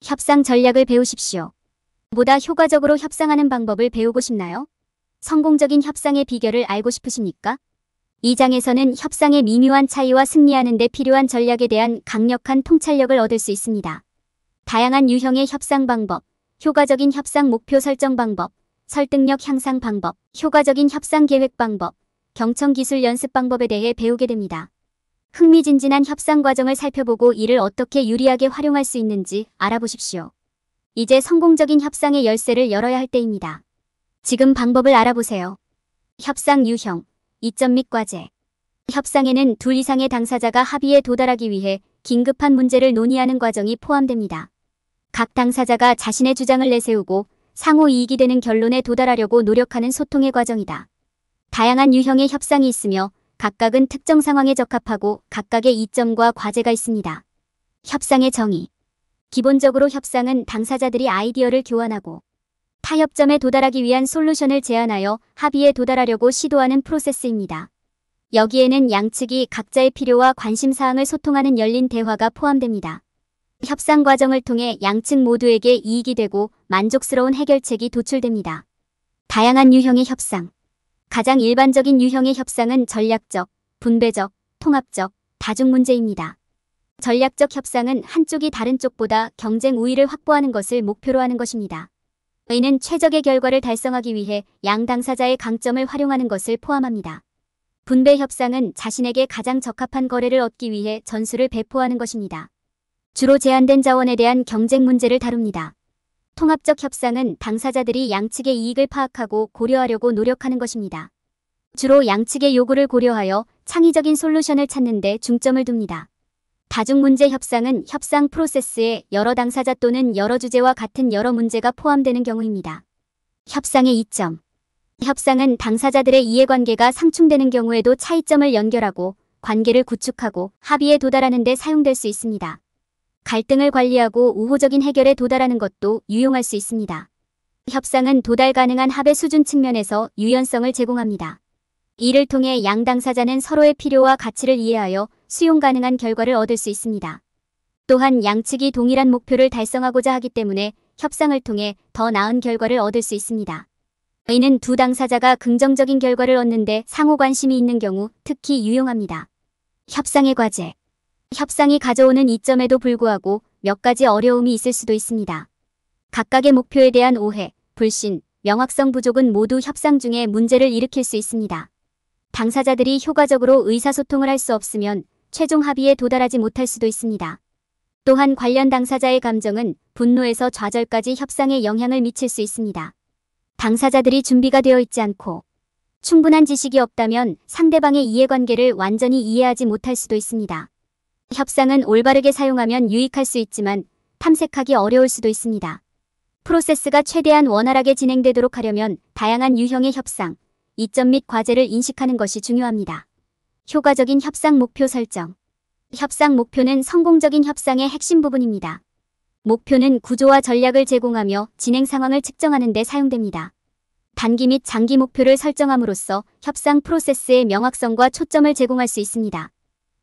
협상 전략을 배우십시오. 보다 효과적으로 협상하는 방법을 배우고 싶나요? 성공적인 협상의 비결을 알고 싶으십니까? 이 장에서는 협상의 미묘한 차이와 승리하는 데 필요한 전략에 대한 강력한 통찰력을 얻을 수 있습니다. 다양한 유형의 협상 방법, 효과적인 협상 목표 설정 방법, 설득력 향상 방법, 효과적인 협상 계획 방법, 경청 기술 연습 방법에 대해 배우게 됩니다. 흥미진진한 협상 과정을 살펴보고 이를 어떻게 유리하게 활용할 수 있는지 알아보십시오. 이제 성공적인 협상의 열쇠를 열어야 할 때입니다. 지금 방법을 알아보세요. 협상 유형, 이점 및 과제. 협상에는 둘 이상의 당사자가 합의에 도달하기 위해 긴급한 문제를 논의하는 과정이 포함됩니다. 각 당사자가 자신의 주장을 내세우고 상호 이익이 되는 결론에 도달하려고 노력하는 소통의 과정이다. 다양한 유형의 협상이 있으며 각각은 특정 상황에 적합하고 각각의 이점과 과제가 있습니다. 협상의 정의. 기본적으로 협상은 당사자들이 아이디어를 교환하고 타협점에 도달하기 위한 솔루션을 제안하여 합의에 도달하려고 시도하는 프로세스입니다. 여기에는 양측이 각자의 필요와 관심사항을 소통하는 열린 대화가 포함됩니다. 협상 과정을 통해 양측 모두에게 이익이 되고 만족스러운 해결책이 도출됩니다. 다양한 유형의 협상. 가장 일반적인 유형의 협상은 전략적, 분배적, 통합적, 다중 문제입니다. 전략적 협상은 한쪽이 다른 쪽보다 경쟁 우위를 확보하는 것을 목표로 하는 것입니다. 이는 최적의 결과를 달성하기 위해 양 당사자의 강점을 활용하는 것을 포함합니다. 분배 협상은 자신에게 가장 적합한 거래를 얻기 위해 전술을 배포하는 것입니다. 주로 제한된 자원에 대한 경쟁 문제를 다룹니다. 통합적 협상은 당사자들이 양측의 이익을 파악하고 고려하려고 노력하는 것입니다. 주로 양측의 요구를 고려하여 창의적인 솔루션을 찾는 데 중점을 둡니다. 다중문제 협상은 협상 프로세스에 여러 당사자 또는 여러 주제와 같은 여러 문제가 포함되는 경우입니다. 협상의 이점. 협상은 당사자들의 이해관계가 상충되는 경우에도 차이점을 연결하고 관계를 구축하고 합의에 도달하는 데 사용될 수 있습니다. 갈등을 관리하고 우호적인 해결에 도달하는 것도 유용할 수 있습니다. 협상은 도달 가능한 합의 수준 측면에서 유연성을 제공합니다. 이를 통해 양 당사자는 서로의 필요와 가치를 이해하여 수용 가능한 결과를 얻을 수 있습니다. 또한 양측이 동일한 목표를 달성하고자 하기 때문에 협상을 통해 더 나은 결과를 얻을 수 있습니다. 이는 두 당사자가 긍정적인 결과를 얻는데 상호 관심이 있는 경우 특히 유용합니다. 협상의 과제. 협상이 가져오는 이점에도 불구하고 몇 가지 어려움이 있을 수도 있습니다. 각각의 목표에 대한 오해, 불신, 명확성 부족은 모두 협상 중에 문제를 일으킬 수 있습니다. 당사자들이 효과적으로 의사소통을 할 수 없으면 최종 합의에 도달하지 못할 수도 있습니다. 또한 관련 당사자의 감정은 분노에서 좌절까지 협상에 영향을 미칠 수 있습니다. 당사자들이 준비가 되어 있지 않고 충분한 지식이 없다면 상대방의 이해관계를 완전히 이해하지 못할 수도 있습니다. 협상은 올바르게 사용하면 유익할 수 있지만 탐색하기 어려울 수도 있습니다. 프로세스가 최대한 원활하게 진행되도록 하려면 다양한 유형의 협상, 이점 및 과제를 인식하는 것이 중요합니다. 효과적인 협상 목표 설정. 협상 목표는 성공적인 협상의 핵심 부분입니다. 목표는 구조와 전략을 제공하며 진행 상황을 측정하는 데 사용됩니다. 단기 및 장기 목표를 설정함으로써 협상 프로세스의 명확성과 초점을 제공할 수 있습니다.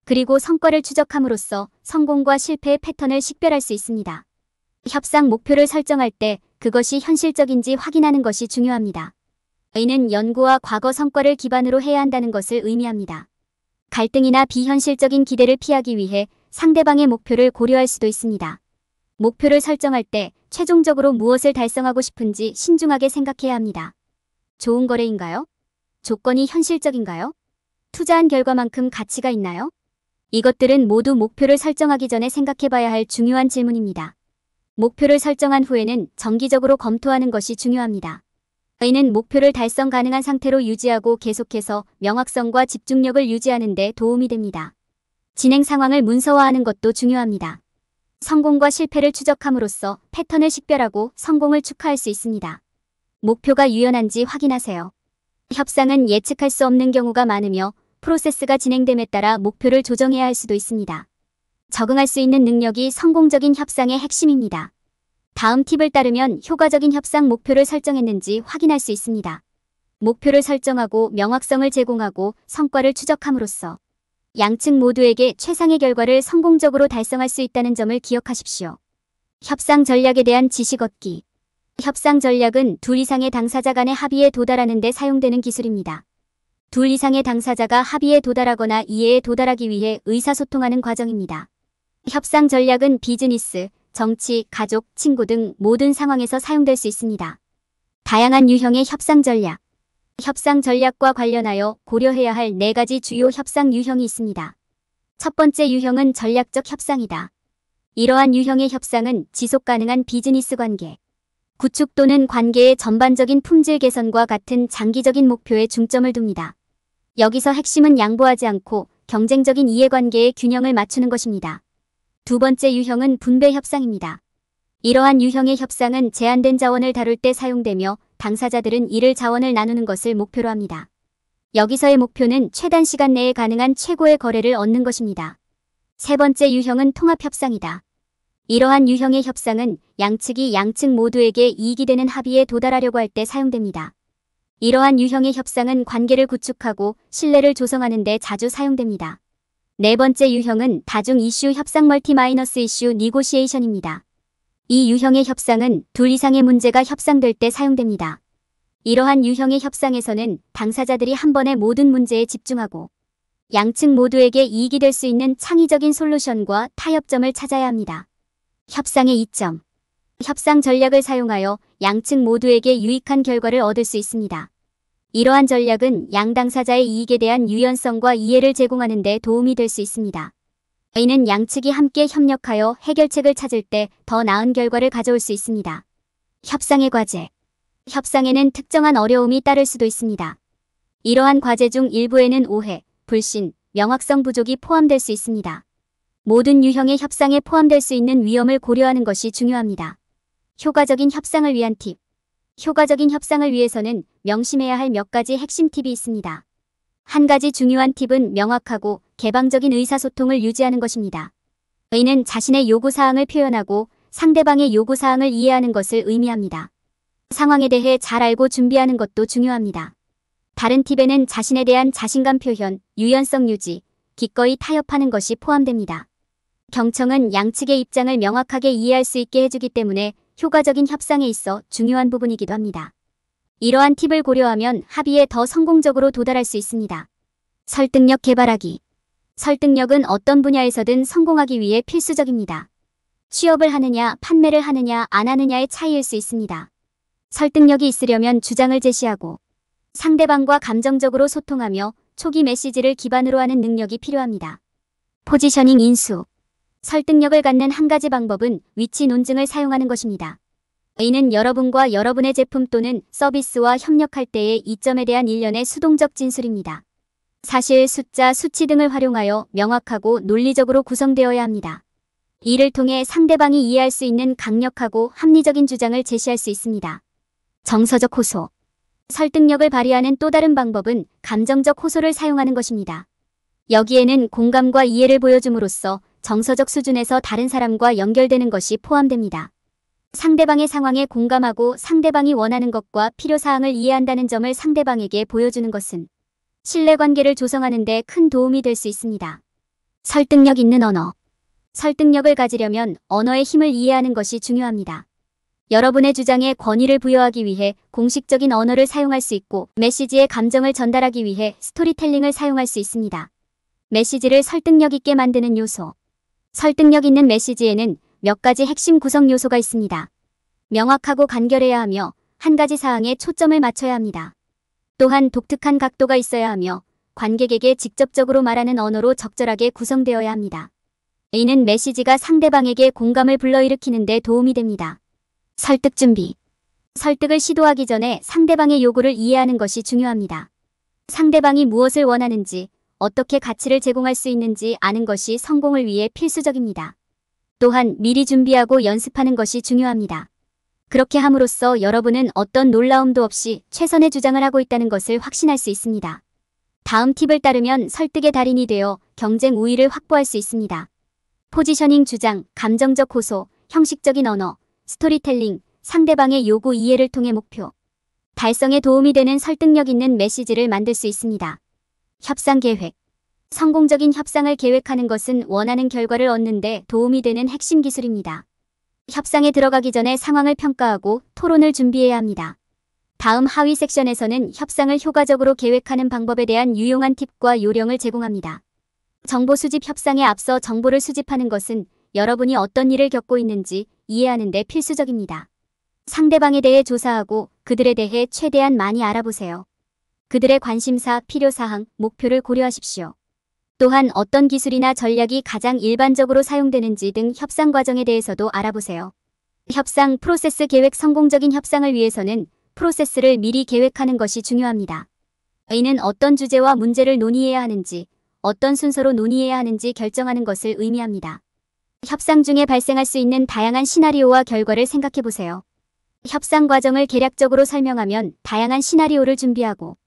그리고 성과를 추적함으로써 성공과 실패의 패턴을 식별할 수 있습니다. 협상 목표를 설정할 때 그것이 현실적인지 확인하는 것이 중요합니다. 이는 연구와 과거 성과를 기반으로 해야 한다는 것을 의미합니다. 갈등이나 비현실적인 기대를 피하기 위해 상대방의 목표를 고려할 수도 있습니다. 목표를 설정할 때 최종적으로 무엇을 달성하고 싶은지 신중하게 생각해야 합니다. 좋은 거래인가요? 조건이 현실적인가요? 투자한 결과만큼 가치가 있나요? 이것들은 모두 목표를 설정하기 전에 생각해봐야 할 중요한 질문입니다. 목표를 설정한 후에는 정기적으로 검토하는 것이 중요합니다. 이는 목표를 달성 가능한 상태로 유지하고 계속해서 명확성과 집중력을 유지하는 데 도움이 됩니다. 진행 상황을 문서화하는 것도 중요합니다. 성공과 실패를 추적함으로써 패턴을 식별하고 성공을 축하할 수 있습니다. 목표가 유연한지 확인하세요. 협상은 예측할 수 없는 경우가 많으며 프로세스가 진행됨에 따라 목표를 조정해야 할 수도 있습니다. 적응할 수 있는 능력이 성공적인 협상의 핵심입니다. 다음 팁을 따르면 효과적인 협상 목표를 설정했는지 확인할 수 있습니다. 목표를 설정하고 명확성을 제공하고 성과를 추적함으로써 양측 모두에게 최상의 결과를 성공적으로 달성할 수 있다는 점을 기억하십시오. 협상 전략에 대한 지식 얻기. 협상 전략은 둘 이상의 당사자 간의 합의에 도달하는 데 사용되는 기술입니다. 둘 이상의 당사자가 합의에 도달하거나 이해에 도달하기 위해 의사소통하는 과정입니다. 협상 전략은 비즈니스, 정치, 가족, 친구 등 모든 상황에서 사용될 수 있습니다. 다양한 유형의 협상 전략. 협상 전략과 관련하여 고려해야 할 4가지 주요 협상 유형이 있습니다. 첫 번째 유형은 전략적 협상이다. 이러한 유형의 협상은 지속 가능한 비즈니스 관계, 구축 또는 관계의 전반적인 품질 개선과 같은 장기적인 목표에 중점을 둡니다. 여기서 핵심은 양보하지 않고 경쟁적인 이해관계의 균형을 맞추는 것입니다. 두 번째 유형은 분배 협상입니다. 이러한 유형의 협상은 제한된 자원을 다룰 때 사용되며 당사자들은 이를 자원을 나누는 것을 목표로 합니다. 여기서의 목표는 최단 시간 내에 가능한 최고의 거래를 얻는 것입니다. 세 번째 유형은 통합협상이다. 이러한 유형의 협상은 양측이 양측 모두에게 이익이 되는 합의에 도달하려고 할 때 사용됩니다. 이러한 유형의 협상은 관계를 구축하고 신뢰를 조성하는 데 자주 사용됩니다. 네 번째 유형은 다중 이슈 협상 멀티-마이너스 이슈 니고시에이션입니다. 이 유형의 협상은 둘 이상의 문제가 협상될 때 사용됩니다. 이러한 유형의 협상에서는 당사자들이 한 번에 모든 문제에 집중하고 양측 모두에게 이익이 될 수 있는 창의적인 솔루션과 타협점을 찾아야 합니다. 협상의 이점. 협상 전략을 사용하여 양측 모두에게 유익한 결과를 얻을 수 있습니다. 이러한 전략은 양 당사자의 이익에 대한 유연성과 이해를 제공하는 데 도움이 될 수 있습니다. 이는 양측이 함께 협력하여 해결책을 찾을 때 더 나은 결과를 가져올 수 있습니다. 협상의 과제. 협상에는 특정한 어려움이 따를 수도 있습니다. 이러한 과제 중 일부에는 오해, 불신, 명확성 부족이 포함될 수 있습니다. 모든 유형의 협상에 포함될 수 있는 위험을 고려하는 것이 중요합니다. 효과적인 협상을 위한 팁. 효과적인 협상을 위해서는 명심해야 할 몇 가지 핵심 팁이 있습니다. 한 가지 중요한 팁은 명확하고 개방적인 의사소통을 유지하는 것입니다. 이는 자신의 요구사항을 표현하고 상대방의 요구사항을 이해하는 것을 의미합니다. 상황에 대해 잘 알고 준비하는 것도 중요합니다. 다른 팁에는 자신에 대한 자신감 표현, 유연성 유지, 기꺼이 타협하는 것이 포함됩니다. 경청은 양측의 입장을 명확하게 이해할 수 있게 해주기 때문에 효과적인 협상에 있어 중요한 부분이기도 합니다. 이러한 팁을 고려하면 합의에 더 성공적으로 도달할 수 있습니다. 설득력 개발하기. 설득력은 어떤 분야에서든 성공하기 위해 필수적입니다. 취업을 하느냐, 판매를 하느냐, 안 하느냐의 차이일 수 있습니다. 설득력이 있으려면 주장을 제시하고 상대방과 감정적으로 소통하며 초기 메시지를 기반으로 하는 능력이 필요합니다. 포지셔닝 인수. 설득력을 갖는 한 가지 방법은 위치 논증을 사용하는 것입니다. 이는 여러분과 여러분의 제품 또는 서비스와 협력할 때의 이점에 대한 일련의 수동적 진술입니다. 사실, 숫자, 수치 등을 활용하여 명확하고 논리적으로 구성되어야 합니다. 이를 통해 상대방이 이해할 수 있는 강력하고 합리적인 주장을 제시할 수 있습니다. 정서적 호소. 설득력을 발휘하는 또 다른 방법은 감정적 호소를 사용하는 것입니다. 여기에는 공감과 이해를 보여줌으로써 정서적 수준에서 다른 사람과 연결되는 것이 포함됩니다. 상대방의 상황에 공감하고 상대방이 원하는 것과 필요사항을 이해한다는 점을 상대방에게 보여주는 것은 신뢰관계를 조성하는 데 큰 도움이 될 수 있습니다. 설득력 있는 언어. 설득력을 가지려면 언어의 힘을 이해하는 것이 중요합니다. 여러분의 주장에 권위를 부여하기 위해 공식적인 언어를 사용할 수 있고 메시지의 감정을 전달하기 위해 스토리텔링을 사용할 수 있습니다. 메시지를 설득력 있게 만드는 요소. 설득력 있는 메시지에는 몇 가지 핵심 구성 요소가 있습니다. 명확하고 간결해야 하며 한 가지 사항에 초점을 맞춰야 합니다. 또한 독특한 각도가 있어야 하며 관객에게 직접적으로 말하는 언어로 적절하게 구성되어야 합니다. 이는 메시지가 상대방에게 공감을 불러일으키는 데 도움이 됩니다. 설득 준비. 설득을 시도하기 전에 상대방의 요구를 이해하는 것이 중요합니다. 상대방이 무엇을 원하는지, 어떻게 가치를 제공할 수 있는지 아는 것이 성공을 위해 필수적입니다. 또한 미리 준비하고 연습하는 것이 중요합니다. 그렇게 함으로써 여러분은 어떤 놀라움도 없이 최선의 주장을 하고 있다는 것을 확신할 수 있습니다. 다음 팁을 따르면 설득의 달인이 되어 경쟁 우위를 확보할 수 있습니다. 포지셔닝 주장, 감정적 호소, 형식적인 언어, 스토리텔링, 상대방의 요구 이해를 통해 목표 달성에 도움이 되는 설득력 있는 메시지를 만들 수 있습니다. 협상 계획. 성공적인 협상을 계획하는 것은 원하는 결과를 얻는 데 도움이 되는 핵심 기술입니다. 협상에 들어가기 전에 상황을 평가하고 토론을 준비해야 합니다. 다음 하위 섹션에서는 협상을 효과적으로 계획하는 방법에 대한 유용한 팁과 요령을 제공합니다. 정보 수집 협상에 앞서 정보를 수집하는 것은 여러분이 어떤 일을 겪고 있는지 이해하는 데 필수적입니다. 상대방에 대해 조사하고 그들에 대해 최대한 많이 알아보세요. 그들의 관심사, 필요사항, 목표를 고려하십시오. 또한 어떤 기술이나 전략이 가장 일반적으로 사용되는지 등 협상 과정에 대해서도 알아보세요. 협상 프로세스 계획. 성공적인 협상을 위해서는 프로세스를 미리 계획하는 것이 중요합니다. 이는 어떤 주제와 문제를 논의해야 하는지, 어떤 순서로 논의해야 하는지 결정하는 것을 의미합니다. 협상 중에 발생할 수 있는 다양한 시나리오와 결과를 생각해 보세요. 협상 과정을 개략적으로 설명하면 다양한 시나리오를 준비하고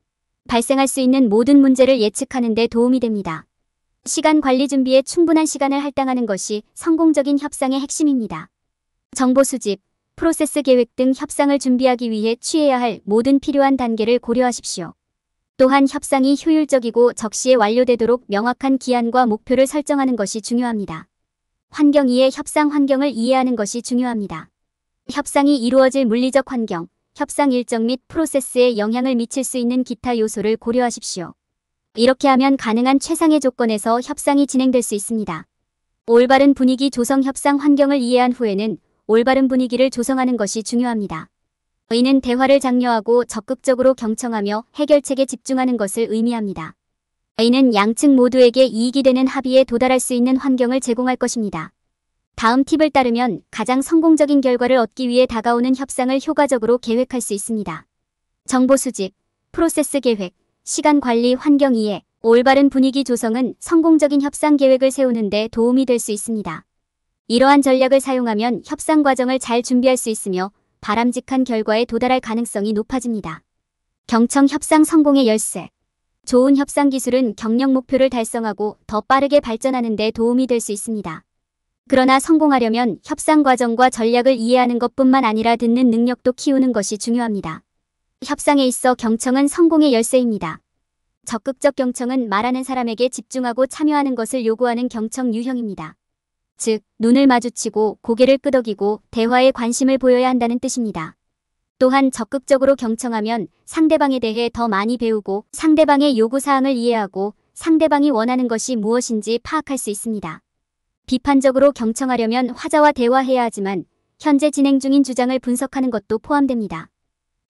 발생할 수 있는 모든 문제를 예측하는 데 도움이 됩니다. 시간 관리 준비에 충분한 시간을 할당하는 것이 성공적인 협상의 핵심입니다. 정보 수집, 프로세스 계획 등 협상을 준비하기 위해 취해야 할 모든 필요한 단계를 고려하십시오. 또한 협상이 효율적이고 적시에 완료되도록 명확한 기한과 목표를 설정하는 것이 중요합니다. 환경 이해. 협상 환경을 이해하는 것이 중요합니다. 협상이 이루어질 물리적 환경, 협상 일정 및 프로세스에 영향을 미칠 수 있는 기타 요소를 고려하십시오. 이렇게 하면 가능한 최상의 조건에서 협상이 진행될 수 있습니다. 올바른 분위기 조성. 협상 환경을 이해한 후에는 올바른 분위기를 조성하는 것이 중요합니다. 이는 대화를 장려하고 적극적으로 경청하며 해결책에 집중하는 것을 의미합니다. 이는 양측 모두에게 이익이 되는 합의에 도달할 수 있는 환경을 제공할 것입니다. 다음 팁을 따르면 가장 성공적인 결과를 얻기 위해 다가오는 협상을 효과적으로 계획할 수 있습니다. 정보 수집, 프로세스 계획, 시간 관리, 환경 이해, 올바른 분위기 조성은 성공적인 협상 계획을 세우는 데 도움이 될 수 있습니다. 이러한 전략을 사용하면 협상 과정을 잘 준비할 수 있으며 바람직한 결과에 도달할 가능성이 높아집니다. 경청. 협상 성공의 열쇠. 좋은 협상 기술은 경력 목표를 달성하고 더 빠르게 발전하는 데 도움이 될 수 있습니다. 그러나 성공하려면 협상 과정과 전략을 이해하는 것뿐만 아니라 듣는 능력도 키우는 것이 중요합니다. 협상에 있어 경청은 성공의 열쇠입니다. 적극적 경청은 말하는 사람에게 집중하고 참여하는 것을 요구하는 경청 유형입니다. 즉, 눈을 마주치고 고개를 끄덕이고 대화에 관심을 보여야 한다는 뜻입니다. 또한 적극적으로 경청하면 상대방에 대해 더 많이 배우고 상대방의 요구사항을 이해하고 상대방이 원하는 것이 무엇인지 파악할 수 있습니다. 비판적으로 경청하려면 화자와 대화해야 하지만 현재 진행 중인 주장을 분석하는 것도 포함됩니다.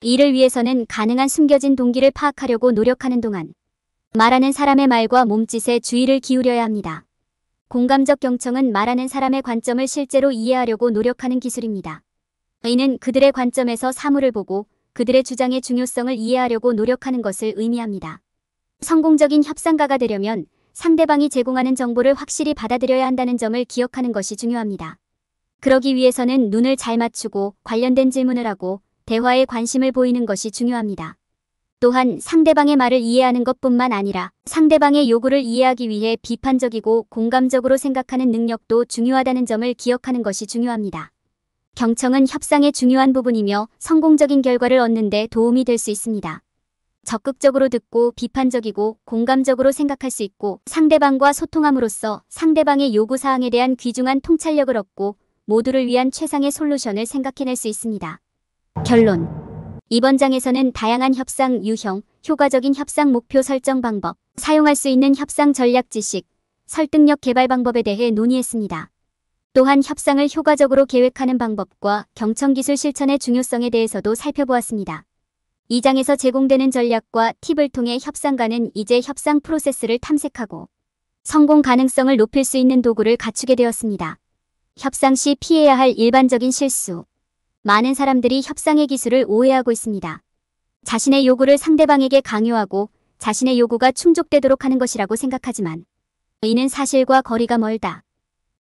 이를 위해서는 가능한 숨겨진 동기를 파악하려고 노력하는 동안 말하는 사람의 말과 몸짓에 주의를 기울여야 합니다. 공감적 경청은 말하는 사람의 관점을 실제로 이해하려고 노력하는 기술입니다. 이는 그들의 관점에서 사물을 보고 그들의 주장의 중요성을 이해하려고 노력하는 것을 의미합니다. 성공적인 협상가가 되려면 상대방이 제공하는 정보를 확실히 받아들여야 한다는 점을 기억하는 것이 중요합니다. 그러기 위해서는 눈을 잘 맞추고 관련된 질문을 하고 대화에 관심을 보이는 것이 중요합니다. 또한 상대방의 말을 이해하는 것뿐만 아니라 상대방의 요구를 이해하기 위해 비판적이고 공감적으로 생각하는 능력도 중요하다는 점을 기억하는 것이 중요합니다. 경청은 협상의 중요한 부분이며 성공적인 결과를 얻는 데 도움이 될 수 있습니다. 적극적으로 듣고 비판적이고 공감적으로 생각할 수 있고 상대방과 소통함으로써 상대방의 요구사항에 대한 귀중한 통찰력을 얻고 모두를 위한 최상의 솔루션을 생각해낼 수 있습니다. 결론. 이번 장에서는 다양한 협상 유형, 효과적인 협상 목표 설정 방법, 사용할 수 있는 협상 전략 지식, 설득력 개발 방법에 대해 논의했습니다. 또한 협상을 효과적으로 계획하는 방법과 경청기술 실천의 중요성에 대해서도 살펴보았습니다. 이 장에서 제공되는 전략과 팁을 통해 협상가는 이제 협상 프로세스를 탐색하고 성공 가능성을 높일 수 있는 도구를 갖추게 되었습니다. 협상 시 피해야 할 일반적인 실수. 많은 사람들이 협상의 기술을 오해하고 있습니다. 자신의 요구를 상대방에게 강요하고 자신의 요구가 충족되도록 하는 것이라고 생각하지만 이는 사실과 거리가 멀다.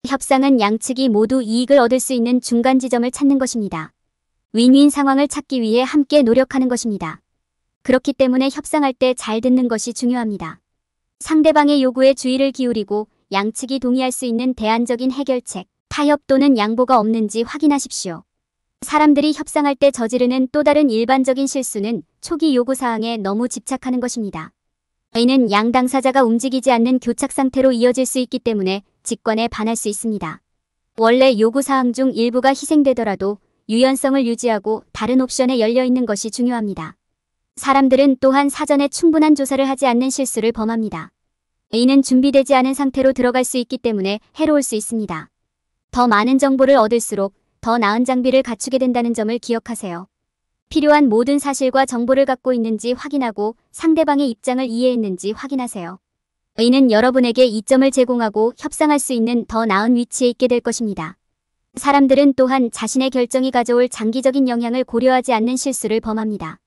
협상은 양측이 모두 이익을 얻을 수 있는 중간 지점을 찾는 것입니다. 윈윈 상황을 찾기 위해 함께 노력하는 것입니다. 그렇기 때문에 협상할 때 잘 듣는 것이 중요합니다. 상대방의 요구에 주의를 기울이고 양측이 동의할 수 있는 대안적인 해결책, 타협 또는 양보가 없는지 확인하십시오. 사람들이 협상할 때 저지르는 또 다른 일반적인 실수는 초기 요구사항에 너무 집착하는 것입니다. 이는 양 당사자가 움직이지 않는 교착 상태로 이어질 수 있기 때문에 직관에 반할 수 있습니다. 원래 요구사항 중 일부가 희생되더라도 유연성을 유지하고 다른 옵션에 열려 있는 것이 중요합니다. 사람들은 또한 사전에 충분한 조사를 하지 않는 실수를 범합니다. 이는 준비되지 않은 상태로 들어갈 수 있기 때문에 해로울 수 있습니다. 더 많은 정보를 얻을수록 더 나은 장비를 갖추게 된다는 점을 기억하세요. 필요한 모든 사실과 정보를 갖고 있는지 확인하고 상대방의 입장을 이해했는지 확인하세요. 이는 여러분에게 이점을 제공하고 협상할 수 있는 더 나은 위치에 있게 될 것입니다. 사람들은 또한 자신의 결정이 가져올 장기적인 영향을 고려하지 않는 실수를 범합니다.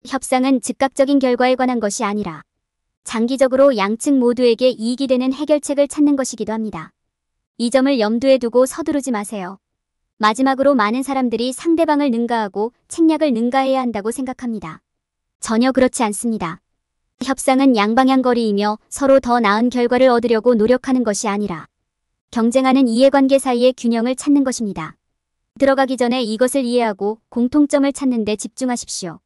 협상은 즉각적인 결과에 관한 것이 아니라 장기적으로 양측 모두에게 이익이 되는 해결책을 찾는 것이기도 합니다. 이 점을 염두에 두고 서두르지 마세요. 마지막으로 많은 사람들이 상대방을 능가하고 책략을 능가해야 한다고 생각합니다. 전혀 그렇지 않습니다. 협상은 양방향 거리이며 서로 더 나은 결과를 얻으려고 노력하는 것이 아니라 경쟁하는 이해관계 사이의 균형을 찾는 것입니다. 들어가기 전에 이것을 이해하고 공통점을 찾는 데 집중하십시오.